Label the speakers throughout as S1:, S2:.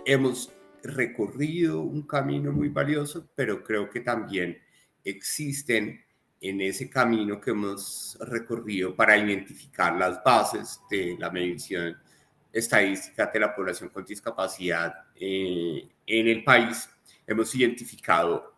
S1: hemos recorrido un camino muy valioso, pero creo que también existen en ese camino que hemos recorrido para identificar las bases de la medición estadística de la población con discapacidad en el país, hemos identificado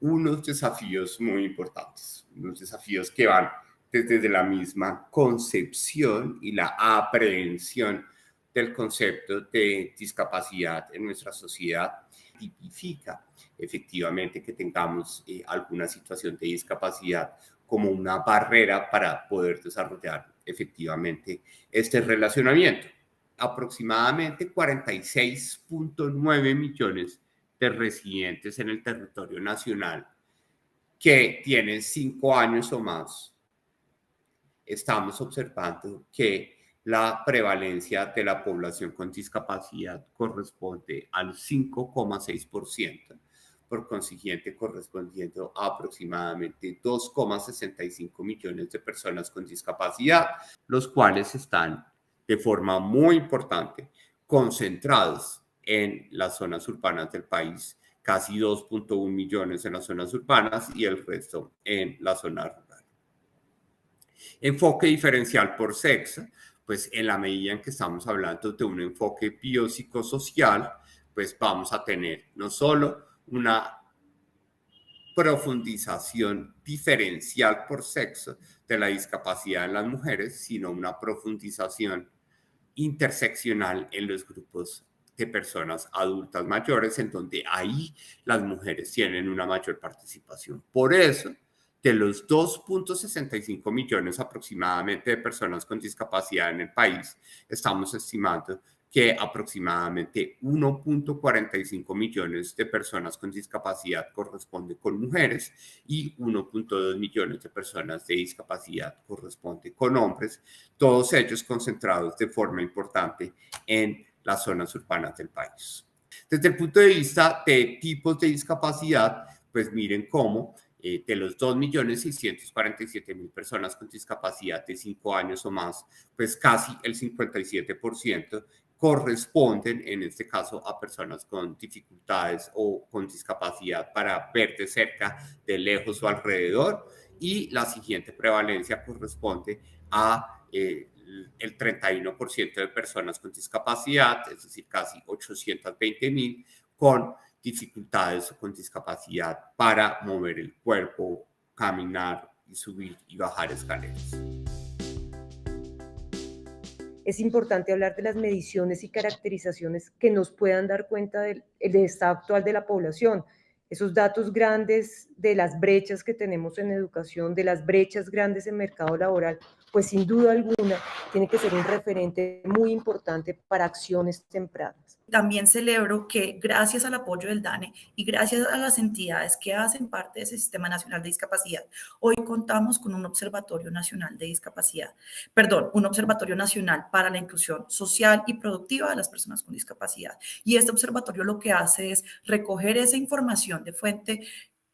S1: unos desafíos muy importantes, unos desafíos que van desde la misma concepción y la aprehensión del concepto de discapacidad en nuestra sociedad. Tipifica efectivamente que tengamos alguna situación de discapacidad como una barrera para poder desarrollar efectivamente este relacionamiento. Aproximadamente 46.9 millones de residentes en el territorio nacional que tienen 5 años o más, estamos observando que la prevalencia de la población con discapacidad corresponde al 5,6%, por consiguiente correspondiendo a aproximadamente 2,65 millones de personas con discapacidad, los cuales están de forma muy importante concentrados en las zonas urbanas del país, casi 2,1 millones en las zonas urbanas y el resto en la zona rural. Enfoque diferencial por sexo, pues en la medida en que estamos hablando de un enfoque biopsicosocial, pues vamos a tener no solo una profundización diferencial por sexo de la discapacidad en las mujeres, sino una profundización interseccional en los grupos de personas adultas mayores, en donde ahí las mujeres tienen una mayor participación. Por eso, de los 2,65 millones aproximadamente de personas con discapacidad en el país, estamos estimando que aproximadamente 1,45 millones de personas con discapacidad corresponde con mujeres y 1,2 millones de personas de discapacidad corresponde con hombres, todos ellos concentrados de forma importante en las zonas urbanas del país. Desde el punto de vista de tipos de discapacidad, pues miren cómo de los 2.647.000 personas con discapacidad de 5 años o más, pues casi el 57% corresponden en este caso a personas con dificultades o con discapacidad para ver de cerca, de lejos o alrededor, y la siguiente prevalencia corresponde a el 31% de personas con discapacidad, es decir, casi 820.000 con dificultades o con discapacidad para mover el cuerpo, caminar y subir y bajar escaleras.
S2: Es importante hablar de las mediciones y caracterizaciones que nos puedan dar cuenta del estado actual de la población. Esos datos grandes de las brechas que tenemos en educación, de las brechas grandes en mercado laboral, pues sin duda alguna tiene que ser un referente muy importante para acciones tempranas.
S3: También celebro que gracias al apoyo del DANE y gracias a las entidades que hacen parte de ese Sistema Nacional de Discapacidad, hoy contamos con un Observatorio Nacional de Discapacidad, un Observatorio Nacional para la Inclusión Social y Productiva de las Personas con Discapacidad. Y este observatorio lo que hace es recoger esa información de fuente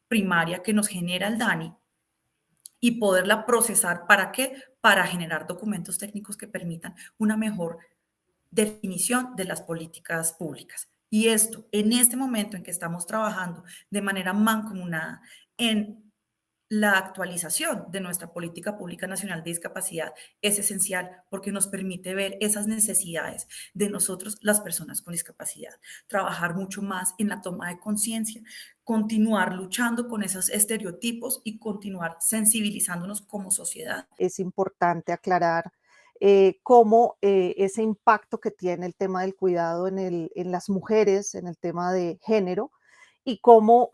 S3: primaria que nos genera el DANE y poderla procesar. ¿Para qué? Para generar documentos técnicos que permitan una mejor definición de las políticas públicas. Y esto, en este momento en que estamos trabajando de manera mancomunada en la actualización de nuestra política pública nacional de discapacidad, es esencial porque nos permite ver esas necesidades de nosotros, las personas con discapacidad, trabajar mucho más en la toma de conciencia, continuar luchando con esos estereotipos y continuar sensibilizándonos como sociedad.
S4: Es importante aclarar cómo ese impacto que tiene el tema del cuidado en las mujeres, en el tema de género, y cómo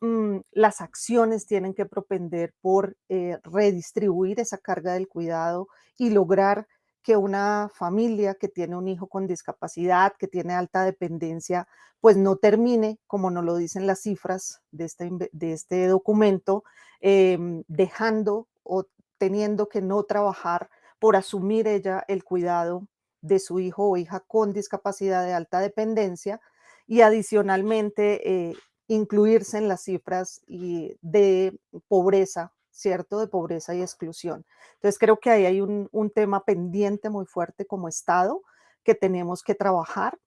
S4: las acciones tienen que propender por redistribuir esa carga del cuidado y lograr que una familia que tiene un hijo con discapacidad, que tiene alta dependencia, pues no termine, como nos lo dicen las cifras de este documento, dejando o teniendo que no trabajar por asumir ella el cuidado de su hijo o hija con discapacidad de alta dependencia y adicionalmente incluirse en las cifras de pobreza, ¿cierto? De pobreza y exclusión. Entonces creo que ahí hay un tema pendiente muy fuerte como Estado que tenemos que trabajar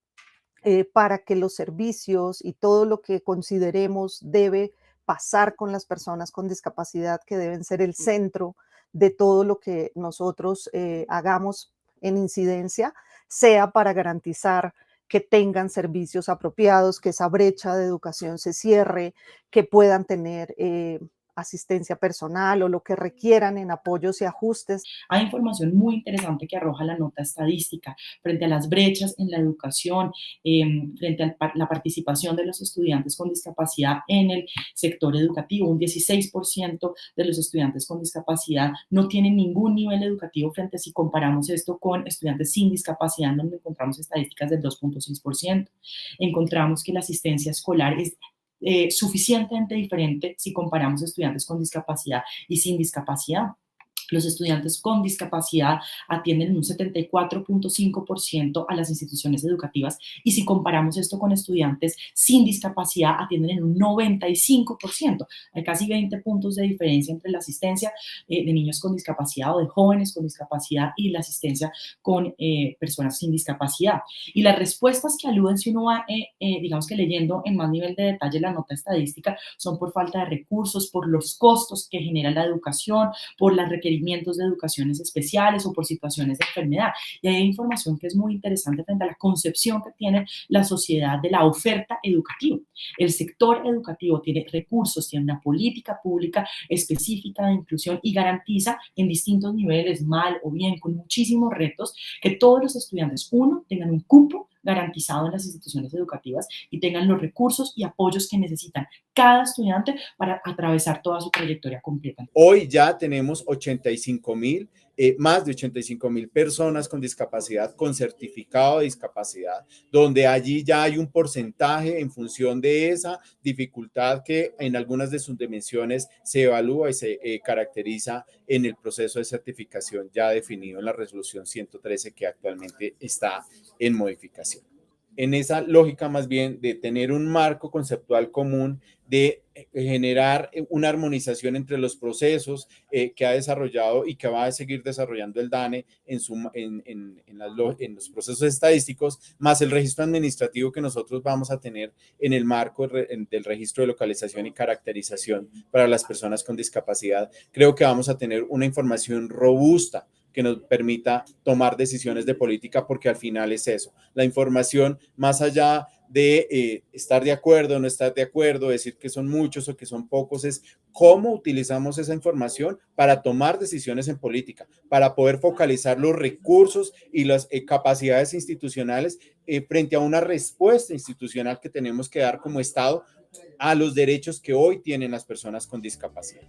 S4: para que los servicios y todo lo que consideremos debe pasar con las personas con discapacidad, que deben ser el centro de todo lo que nosotros hagamos en incidencia, sea para garantizar que tengan servicios apropiados, que esa brecha de educación se cierre, que puedan tener asistencia personal o lo que requieran en apoyos y ajustes.
S5: Hay información muy interesante que arroja la nota estadística frente a las brechas en la educación, frente a la participación de los estudiantes con discapacidad en el sector educativo. Un 16% de los estudiantes con discapacidad no tienen ningún nivel educativo frente a si comparamos esto con estudiantes sin discapacidad, donde encontramos estadísticas del 2,6%. Encontramos que la asistencia escolar es suficientemente diferente si comparamos estudiantes con discapacidad y sin discapacidad. Los estudiantes con discapacidad atienden un 74,5% a las instituciones educativas y si comparamos esto con estudiantes sin discapacidad atienden en un 95%. Hay casi 20 puntos de diferencia entre la asistencia de niños con discapacidad o de jóvenes con discapacidad y la asistencia con personas sin discapacidad. Y las respuestas que aluden, si uno va, digamos que leyendo en más nivel de detalle la nota estadística, son por falta de recursos, por los costos que genera la educación, por las requerimientos de educaciones especiales o por situaciones de enfermedad. Y hay información que es muy interesante frente a la concepción que tiene la sociedad de la oferta educativa. El sector educativo tiene recursos, tiene una política pública específica de inclusión y garantiza en distintos niveles, mal o bien, con muchísimos retos, que todos los estudiantes, uno, tengan un cupo garantizado en las instituciones educativas y tengan los recursos y apoyos que necesitan cada estudiante para atravesar toda su trayectoria completa.
S6: Hoy ya tenemos 85,000, más de 85,000 personas con discapacidad, con certificado de discapacidad, donde allí ya hay un porcentaje en función de esa dificultad que en algunas de sus dimensiones se evalúa y se caracteriza en el proceso de certificación ya definido en la resolución 113 que actualmente está en modificación. En esa lógica más bien de tener un marco conceptual común, de generar una armonización entre los procesos que ha desarrollado y que va a seguir desarrollando el DANE en los procesos estadísticos, más el registro administrativo que nosotros vamos a tener en el marco del registro de localización y caracterización para las personas con discapacidad. Creo que vamos a tener una información robusta que nos permita tomar decisiones de política, porque al final es eso, la información, más allá de estar de acuerdo o no estar de acuerdo, decir que son muchos o que son pocos, es cómo utilizamos esa información para tomar decisiones en política, para poder focalizar los recursos y las capacidades institucionales frente a una respuesta institucional que tenemos que dar como Estado a los derechos que hoy tienen las personas con discapacidad.